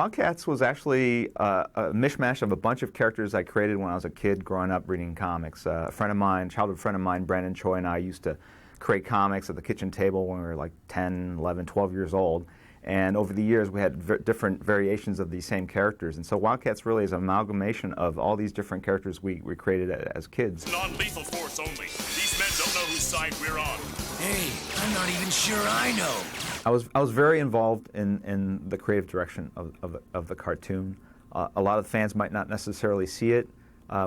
Wildcats was actually a mishmash of a bunch of characters I created when I was a kid growing up reading comics. A friend of mine, childhood friend of mine, Brandon Choi, and I used to create comics at the kitchen table when we were like 10, 11, 12 years old. And over the years, we had different variations of these same characters. And so Wildcats really is an amalgamation of all these different characters we created as kids. Non-lethal force only. These men don't know whose side we're on. Hey, I'm not even sure I know. I was very involved in the creative direction of the cartoon. A lot of fans might not necessarily see it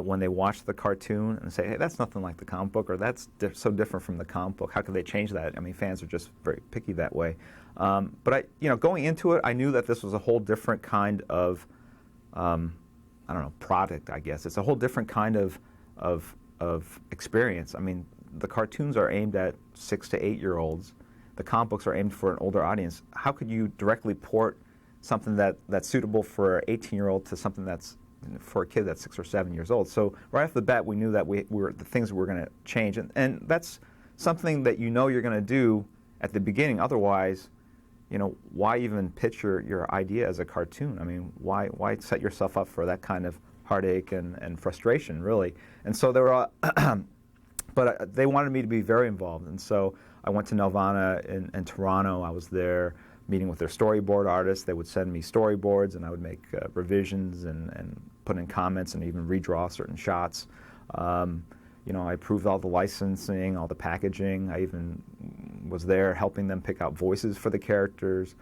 when they watch the cartoon and say, hey, that's nothing like the comic book, or that's so different from the comic book. How could they change that? I mean, fans are just very picky that way. But going into it, I knew that this was a whole different kind of, product, I guess. It's a whole different kind of experience. I mean, the cartoons are aimed at 6 to 8-year-olds. The comic books are aimed for an older audience. How could you directly port something that's suitable for an 18-year-old to something that's for a kid that's 6 or 7 years old? So right off the bat, we knew that we were the things we were going to change, and that's something that you're going to do at the beginning. Otherwise, why even pitch your idea as a cartoon? I mean, why set yourself up for that kind of heartache and frustration, really? And so there were, but they wanted me to be very involved, and so I went to Nelvana in Toronto. I was there meeting with their storyboard artists. They would send me storyboards, and I would make revisions and put in comments and even redraw certain shots. I approved all the licensing, all the packaging. I even was there helping them pick out voices for the characters,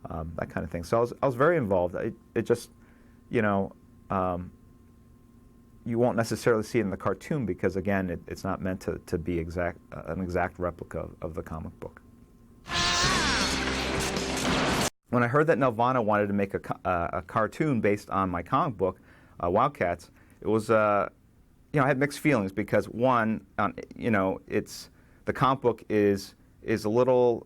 that kind of thing. So I was very involved. It just, you won't necessarily see it in the cartoon because, again, it's not meant to be an exact replica of the comic book. When I heard that Nelvana wanted to make a cartoon based on my comic book, Wildcats, it was, I had mixed feelings because one, the comic book is a little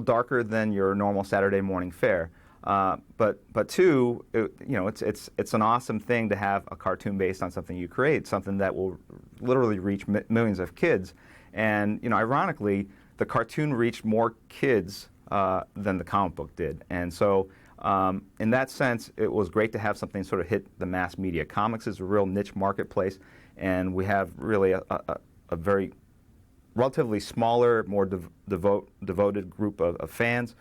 darker than your normal Saturday morning fare. But two, it's an awesome thing to have a cartoon based on something you create, something that will literally reach millions of kids. And ironically, the cartoon reached more kids than the comic book did. And so, in that sense, it was great to have something sort of hit the mass media. Comics is a real niche marketplace, and we have really a very relatively smaller, more devoted group of fans.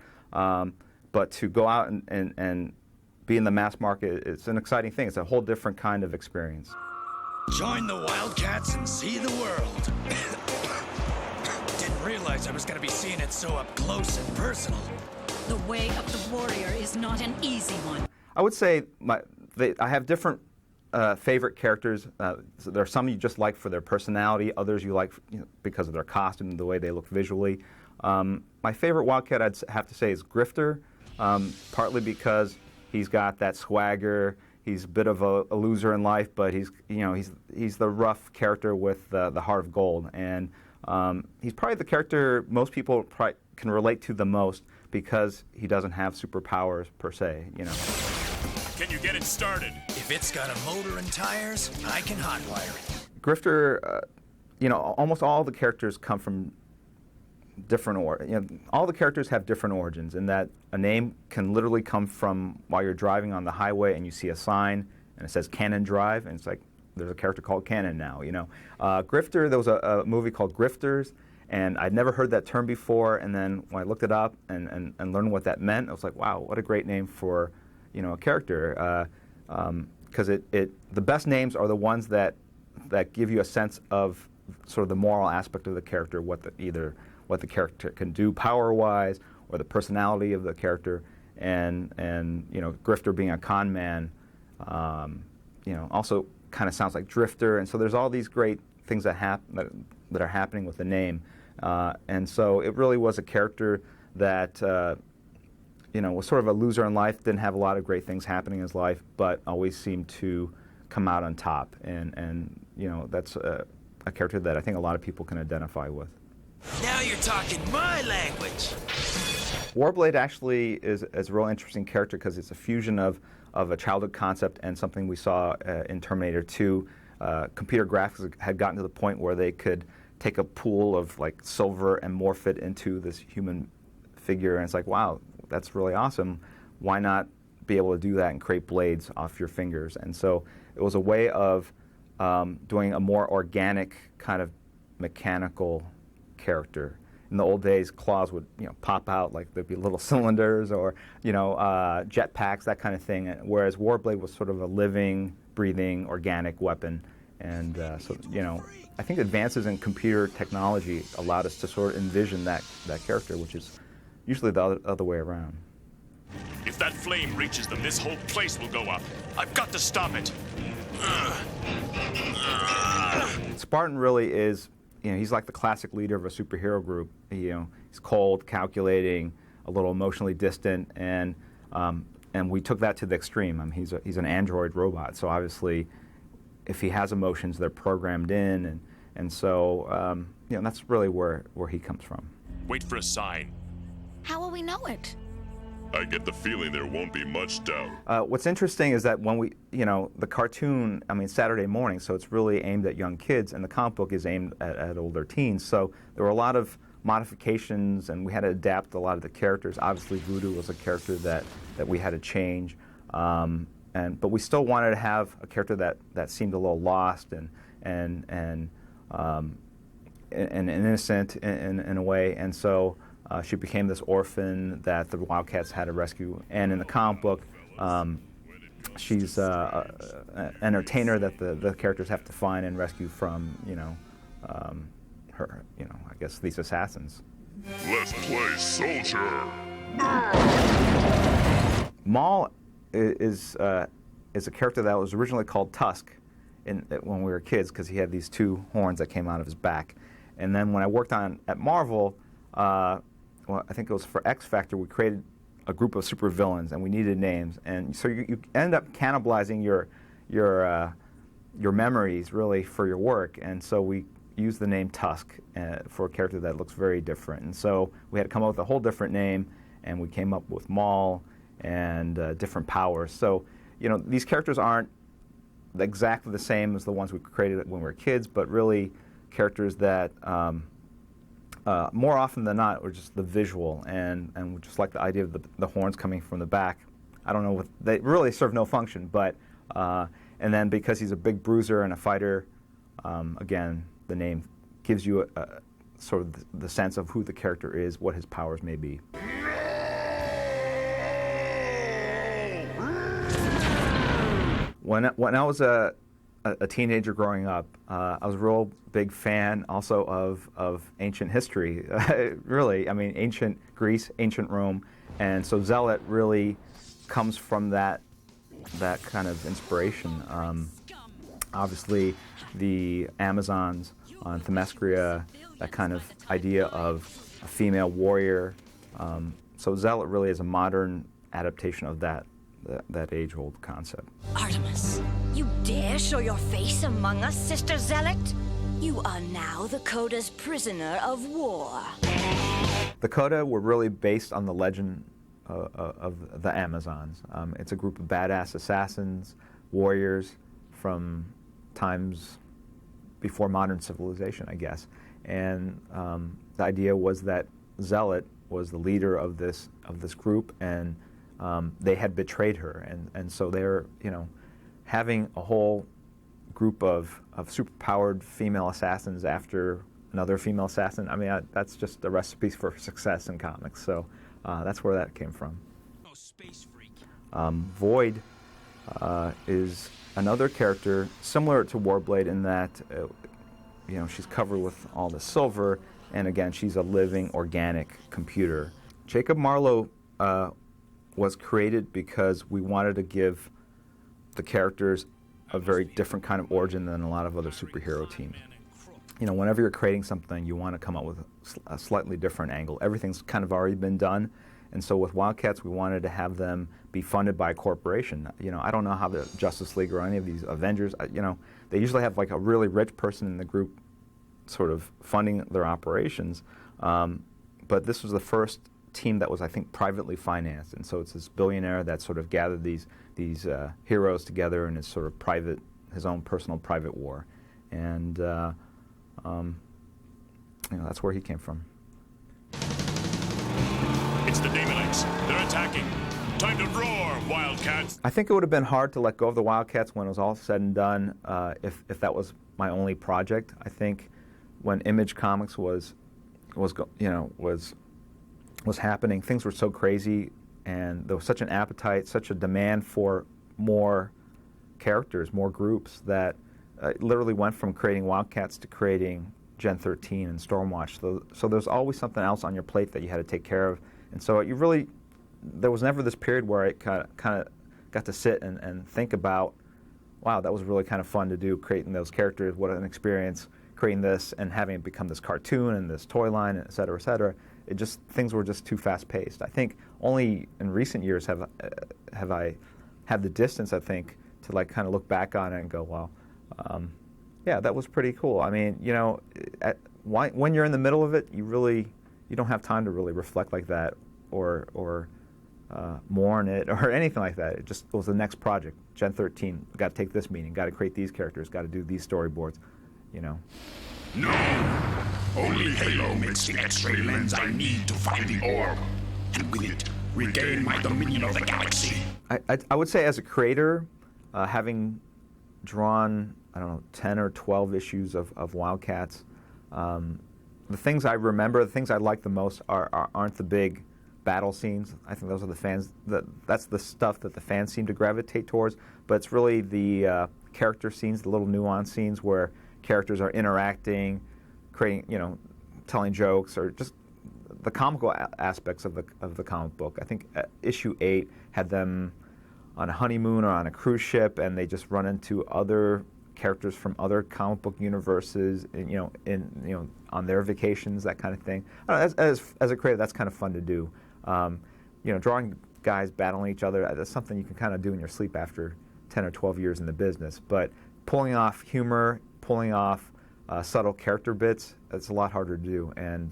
But to go out and be in the mass market, it's an exciting thing. It's a whole different kind of experience. Join the Wildcats and see the world. Didn't realize I was going to be seeing it so up close and personal. The way of the warrior is not an easy one. I would say I have different favorite characters. So there are some you just like for their personality, others you like because of their costume and the way they look visually. My favorite Wildcat, I'd have to say, is Grifter. Partly because he's got that swagger. He's a bit of a loser in life, but he's the rough character with the heart of gold, and he's probably the character most people can relate to the most because he doesn't have superpowers per se. Can you get it started? If it's got a motor and tires, I can hotwire it. Grifter, almost all the characters come from different all the characters have different origins in that a name can literally come from while you're driving on the highway and you see a sign and it says Cannon Drive, and it's like there's a character called Cannon now. Grifter, there was a movie called Grifters, and I'd never heard that term before, and then when I looked it up and learned what that meant, I was like, wow, what a great name for a character, because the best names are the ones that give you a sense of sort of the moral aspect of the character, what the character can do power-wise, or the personality of the character, and Grifter being a con man, also kind of sounds like Drifter, and so there's all these great things that are happening with the name, and so it really was a character that was sort of a loser in life, didn't have a lot of great things happening in his life, but always seemed to come out on top, and that's a character that I think a lot of people can identify with. Now you're talking my language. Warblade actually is a real interesting character because it's a fusion of a childhood concept and something we saw in Terminator 2. Computer graphics had gotten to the point where they could take a pool of like silver and morph it into this human figure, and it's like, wow, that's really awesome. Why not be able to do that and create blades off your fingers. And so it was a way of doing a more organic kind of mechanical character. In the old days, claws would pop out, like there'd be little cylinders or jet packs, that kind of thing. Whereas Warblade was sort of a living, breathing, organic weapon. And so I think advances in computer technology allowed us to sort of envision that character, which is usually the other way around. If that flame reaches them, this whole place will go up. I've got to stop it. Spartan really is, he's like the classic leader of a superhero group. He's cold, calculating, a little emotionally distant, and we took that to the extreme. I mean, he's an android robot, so obviously, if he has emotions, they're programmed in, and so that's really where he comes from. Wait for a sign. How will we know it? I get the feeling there won't be much doubt. What's interesting is that when we, the cartoon, Saturday morning, so it's really aimed at young kids, and the comic book is aimed at older teens. So there were a lot of modifications, and we had to adapt a lot of the characters. Obviously, Voodoo was a character that we had to change, but we still wanted to have a character that seemed a little lost and innocent in a way, and so. She became this orphan that the Wildcats had to rescue. And in the comic book, she's an entertainer that the characters have to find and rescue from, her, I guess these assassins. Let's play soldier. Maul is a character that was originally called Tusk when we were kids, because he had these two horns that came out of his back. And then when I worked at Marvel, I think it was for X Factor, we created a group of supervillains, and we needed names. And so you end up cannibalizing your memories, really, for your work. And so we used the name Tusk for a character that looks very different. And so we had to come up with a whole different name, and we came up with Maul and different powers. So, these characters aren't exactly the same as the ones we created when we were kids, but really characters that... more often than not, or just the visual, and just like the idea of the horns coming from the back. I don't know, they really serve no function, but, and then because he's a big bruiser and a fighter, again, the name gives you a sort of the sense of who the character is, what his powers may be. When I was a teenager growing up, I was a real big fan also of ancient history, really. Ancient Greece, ancient Rome, and so Zealot really comes from that kind of inspiration. Obviously, the Amazons on Themyscira, that kind of idea of a female warrior. So Zealot really is a modern adaptation of that age-old concept. Artemis, you dare show your face among us, Sister Zealot? You are now the Coda's prisoner of war. The Coda were really based on the legend of the Amazons. It's a group of badass assassins, warriors from times before modern civilization, I guess. And the idea was that Zealot was the leader of this group, and they had betrayed her, and so they're having a whole group of superpowered female assassins after another female assassin. That's just a recipe for success in comics. So that's where that came from. Oh, space freak. Void is another character similar to Warblade in that she's covered with all the silver, and again she's a living organic computer. Jacob Marlowe was created because we wanted to give the characters a very different kind of origin than a lot of other superhero teams. Whenever you're creating something, you want to come up with a slightly different angle. Everything's kind of already been done, and so with Wildcats, we wanted to have them be funded by a corporation. I don't know how the Justice League or any of these Avengers, they usually have like a really rich person in the group sort of funding their operations, but this was the first team that was, I think, privately financed, and so it's this billionaire that sort of gathered these heroes together in his sort of his own personal private war, and that's where he came from. It's the Demonites. They're attacking. Time to roar, Wildcats! I think it would have been hard to let go of the Wildcats when it was all said and done, if that was my only project. I think when Image Comics was happening, things were so crazy, and there was such an appetite, such a demand for more characters, more groups, that it literally went from creating Wildcats to creating Gen 13 and Stormwatch. So there's always something else on your plate that you had to take care of, and so there was never this period where I kind of got to sit and think about, wow, that was really kind of fun to do, creating those characters. What an experience creating this and having it become this cartoon and this toy line, et cetera, et cetera. Things were just too fast-paced. I think only in recent years have I had the distance, I think, to like kind of look back on it and go, well, yeah, that was pretty cool. I mean, when you're in the middle of it, you don't have time to really reflect like that or mourn it or anything like that. It was the next project. Gen 13, got to take this meeting, got to create these characters, got to do these storyboards, No! Only Halo makes the X-ray lens I need to find the orb, and with it, regain my dominion of the galaxy. I would say as a creator, having drawn, 10 or 12 issues of Wildcats, the things I remember, the things I like the most aren't the big battle scenes. I think those are that's the stuff that the fans seem to gravitate towards, but it's really the character scenes, the little nuance scenes where characters are interacting, creating, telling jokes, or just the comical aspects of the comic book. I think issue 8 had them on a honeymoon or on a cruise ship, and they just run into other characters from other comic book universes, on their vacations, that kind of thing. As a creator, that's kind of fun to do. Drawing guys battling each other, that's something you can kind of do in your sleep after 10 or 12 years in the business. But pulling off humor, pulling off subtle character bits, it's a lot harder to do, and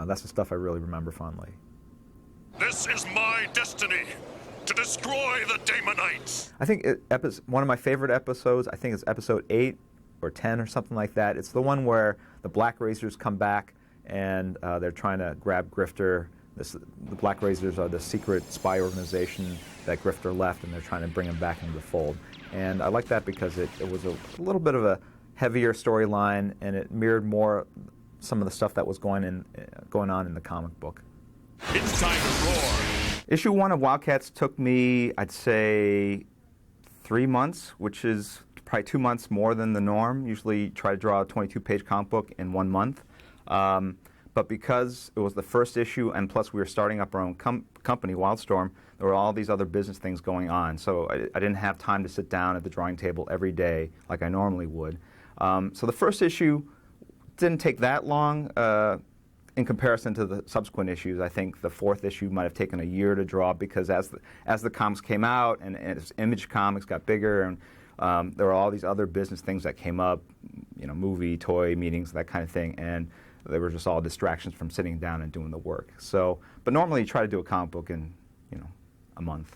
that's the stuff I really remember fondly. This is my destiny, to destroy the Daemonites! I think one of my favorite episodes, I think it's episode 8 or 10 or something like that. It's the one where the Black Razors come back and they're trying to grab Grifter. The Black Razors are the secret spy organization that Grifter left, and they're trying to bring him back into the fold. And I like that because it was a little bit of a heavier storyline, and it mirrored more some of the stuff that was going on in the comic book. It's time to roar! Issue 1 of Wildcats took me, I'd say, 3 months, which is probably 2 months more than the norm. Usually try to draw a 22-page comic book in 1 month. But because it was the first issue, and plus we were starting up our own company, Wildstorm, there were all these other business things going on. So I didn't have time to sit down at the drawing table every day like I normally would. So the first issue didn't take that long. In comparison to the subsequent issues, I think the 4th issue might have taken a year to draw, because as the comics came out and as Image Comics got bigger, and there were all these other business things that came up, movie, toy meetings, that kind of thing, and they were just all distractions from sitting down and doing the work. So, but normally you try to do a comic book in, a month.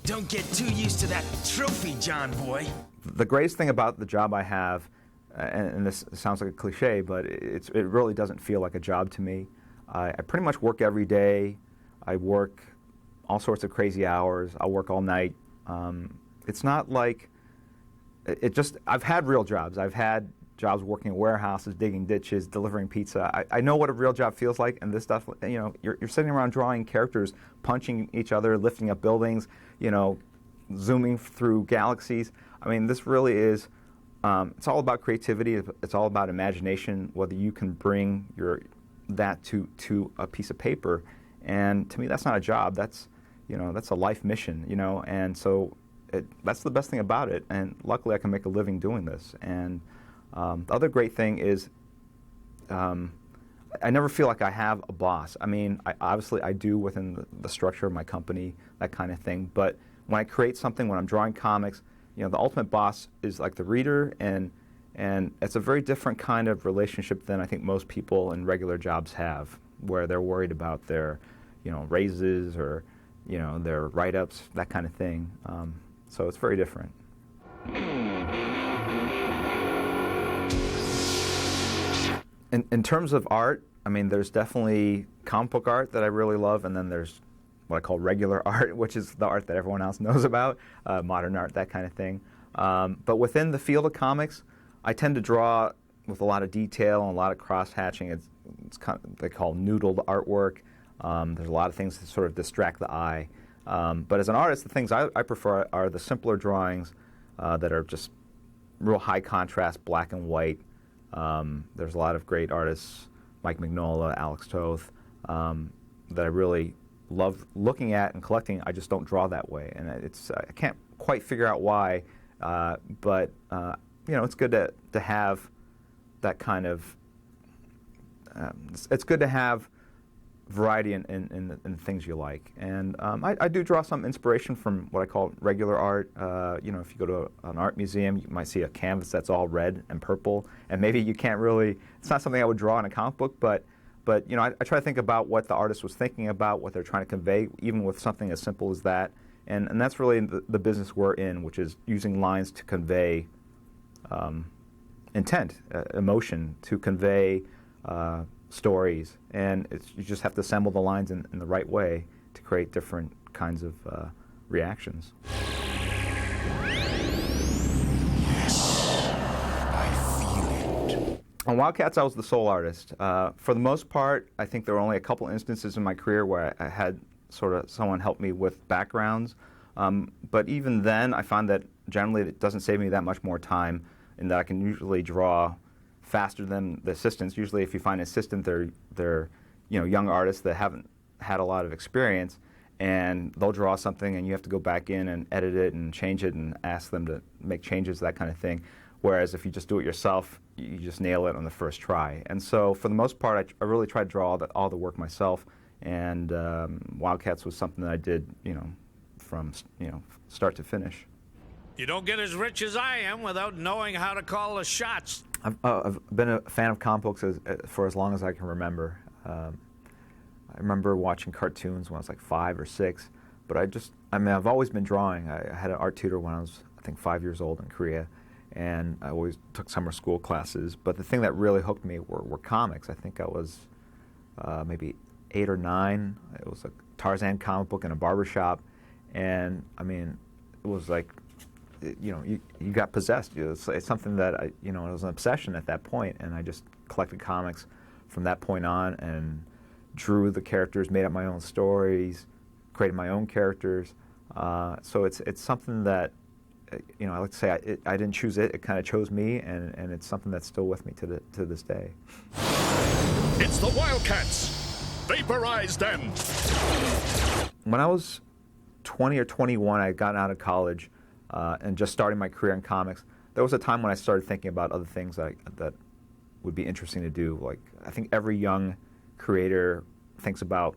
Don't get too used to that trophy, John boy. The greatest thing about the job I have, and this sounds like a cliche, but it really doesn't feel like a job to me. I pretty much work every day. I work all sorts of crazy hours. I work all night. It's not like I've had real jobs. I've had jobs working in warehouses, digging ditches, delivering pizza. I know what a real job feels like, and this stuff, you're sitting around drawing characters, punching each other, lifting up buildings, zooming through galaxies. I mean, this really is, it's all about creativity. It's all about imagination, whether you can bring that to a piece of paper. And to me, that's not a job. That's a life mission, and so that's the best thing about it. And luckily, I can make a living doing this. And the other great thing is I never feel like I have a boss. I mean, obviously I do within the structure of my company, that kind of thing. But when I create something, when I'm drawing comics, the ultimate boss is like the reader, and it's a very different kind of relationship than I think most people in regular jobs have, where they're worried about their, raises or, their write-ups, that kind of thing. So it's very different. In terms of art, I mean, there's definitely comic book art that I really love, and then there's what I call regular art, which is the art that everyone else knows about, modern art, that kind of thing. But within the field of comics, I tend to draw with a lot of detail and a lot of cross-hatching. It's kind of, they call noodled artwork. There's a lot of things that sort of distract the eye. But as an artist, the things I prefer are the simpler drawings that are just real high contrast, black and white. There's a lot of great artists, Mike Mignola, Alex Toth, that I really love looking at and collecting. I just don't draw that way, and I can't quite figure out why. But it's good to have that kind of. It's good to have variety in things you like, and I do draw some inspiration from what I call regular art. If you go to an art museum, you might see a canvas that's all red and purple, and maybe you can't really. It's not something I would draw in a comic book, but I try to think about what the artist was thinking about, what they're trying to convey, even with something as simple as that. And that's really the business we're in, which is using lines to convey intent, emotion, to convey stories. And you just have to assemble the lines in the right way to create different kinds of reactions. On Wildcats, I was the sole artist. For the most part, I think there were only a couple instances in my career where I had sort of someone help me with backgrounds. But even then, I found that generally it doesn't save me that much more time, in that I can usually draw faster than the assistants. Usually, if you find an assistant, they're young artists that haven't had a lot of experience, and they'll draw something, and you have to go back in and edit it and change it and ask them to make changes, that kind of thing. Whereas if you just do it yourself, you just nail it on the first try. And so, for the most part, I really tried to draw all the work myself. And Wildcats was something that I did, from start to finish. You don't get as rich as I am without knowing how to call the shots. I've been a fan of comic books for as long as I can remember. I remember watching cartoons when I was like 5 or 6, but I've always been drawing. I had an art tutor when I was, I think, 5 years old in Korea, and I always took summer school classes. But the thing that really hooked me were comics. I think I was maybe 8 or 9. It was a Tarzan comic book in a barbershop, and it was like, you got possessed. It's something that it was an obsession at that point, and I just collected comics from that point on and drew the characters, made up my own stories, created my own characters. So it's something that I like to say I didn't choose it; it kind of chose me, and it's something that's still with me to this day. It's the Wildcats. Vaporize them. When I was 20 or 21, I had gotten out of college and just starting my career in comics. There was a time when I started thinking about other things that would be interesting to do. Like, I think every young creator thinks about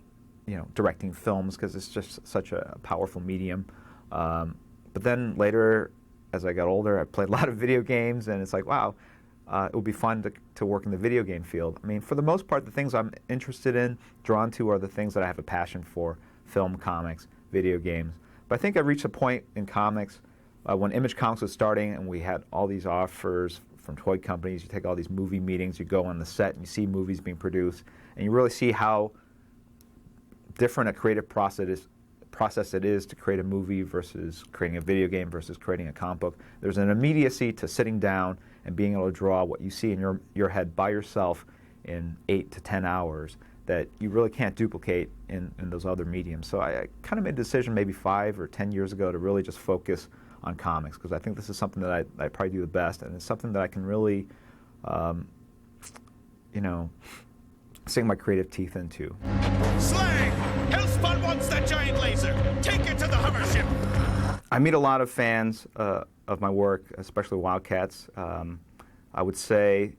directing films, because it's just such a powerful medium. But then later, as I got older, I played a lot of video games, and it's like, wow, it would be fun to work in the video game field. For the most part, the things I'm interested in, drawn to, are the things that I have a passion for: film, comics, video games. But I think I reached a point in comics when Image Comics was starting, and we had all these offers from toy companies. You take all these movie meetings, you go on the set, and you see movies being produced, and you really see how different a creative process it is to create a movie versus creating a video game versus creating a comic book. There's an immediacy to sitting down and being able to draw what you see in your head by yourself in 8 to 10 hours that you really can't duplicate in those other mediums. So I kind of made a decision maybe 5 or 10 years ago to really just focus on comics, because I think this is something that I probably do the best, and it's something that I can really, sink my creative teeth into. Slang! Hellspawn wants that giant laser! Take it to the hover ship! I meet a lot of fans of my work, especially Wildcats. I would say,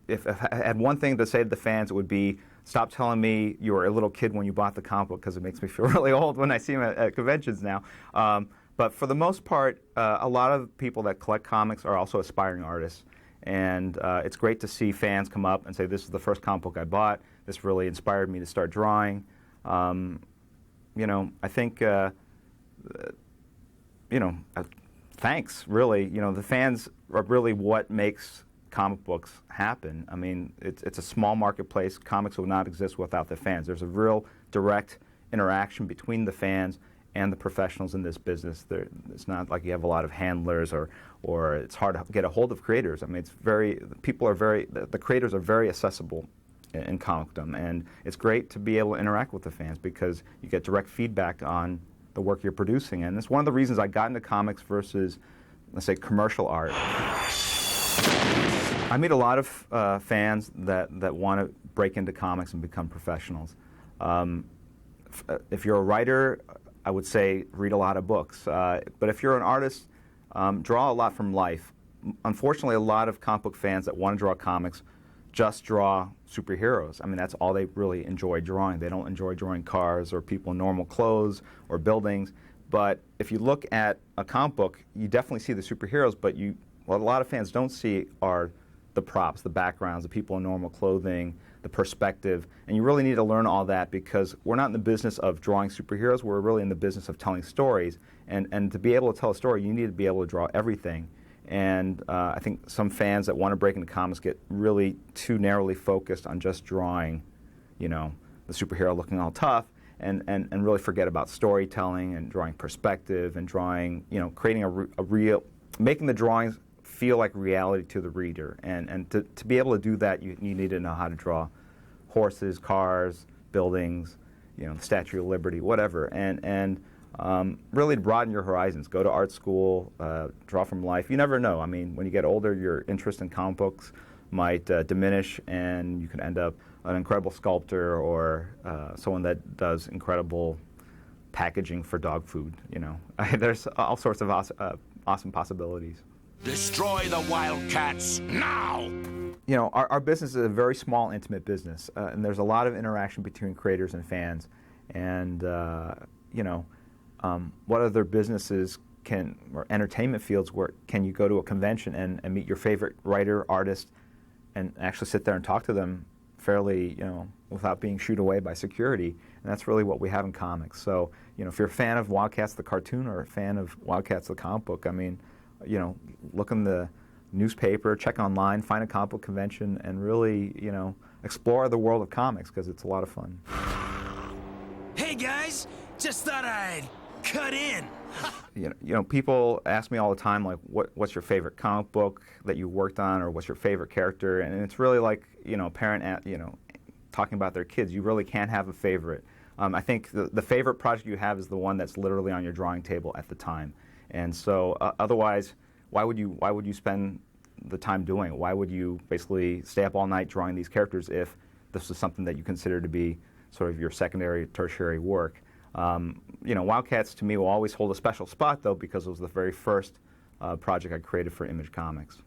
if I had one thing to say to the fans, it would be, stop telling me you were a little kid when you bought the comic book, because it makes me feel really old when I see them at conventions now. But for the most part, a lot of people that collect comics are also aspiring artists. And it's great to see fans come up and say, this is the first comic book I bought. This really inspired me to start drawing. I think, thanks, really. The fans are really what makes comic books happen. I mean, it's a small marketplace. Comics would not exist without the fans. There's a real direct interaction between the fans and the professionals in this business. It's not like you have a lot of handlers or it's hard to get a hold of creators. I mean, the creators are very accessible in comicdom, and it's great to be able to interact with the fans because you get direct feedback on the work you're producing. And it's one of the reasons I got into comics versus, let's say, commercial art. I meet a lot of fans that want to break into comics and become professionals. If you're a writer, I would say read a lot of books. But if you're an artist, draw a lot from life. Unfortunately, a lot of comic book fans that want to draw comics just draw superheroes. I mean, that's all they really enjoy drawing. They don't enjoy drawing cars or people in normal clothes or buildings. But if you look at a comic book, you definitely see the superheroes, but what a lot of fans don't see are the props, the backgrounds, the people in normal clothing, the perspective. And you really need to learn all that because we're not in the business of drawing superheroes. We're really in the business of telling stories. And to be able to tell a story, you need to be able to draw everything. And I think some fans that want to break into comics get really too narrowly focused on just drawing, the superhero looking all tough, and really forget about storytelling and drawing perspective and drawing, creating a real, making the drawings feel like reality to the reader. And to be able to do that, you need to know how to draw horses, cars, buildings, the Statue of Liberty, whatever. And really to broaden your horizons. Go to art school, draw from life. You never know. I mean, when you get older, your interest in comic books might diminish, and you can end up an incredible sculptor or someone that does incredible packaging for dog food. There's all sorts of awesome possibilities. Destroy the Wildcats now! Our business is a very small, intimate business, and there's a lot of interaction between creators and fans. And what other businesses or entertainment fields can you go to a convention and meet your favorite writer, artist, and actually sit there and talk to them fairly, without being shooed away by security? And that's really what we have in comics. So, if you're a fan of Wildcats the cartoon or a fan of Wildcats the comic book, I mean, look in the newspaper, check online, find a comic book convention, and really, explore the world of comics because it's a lot of fun. Hey guys, just thought I'd cut in. People ask me all the time, like, what's your favorite comic book that you worked on, or what's your favorite character? And it's really like, a parent, talking about their kids. You really can't have a favorite. I think the favorite project you have is the one that's literally on your drawing table at the time. And so, otherwise, why would you spend the time doing it? Why would you basically stay up all night drawing these characters if this is something that you consider to be sort of your secondary, tertiary work? Wildcats to me will always hold a special spot, though, because it was the very first project I created for Image Comics.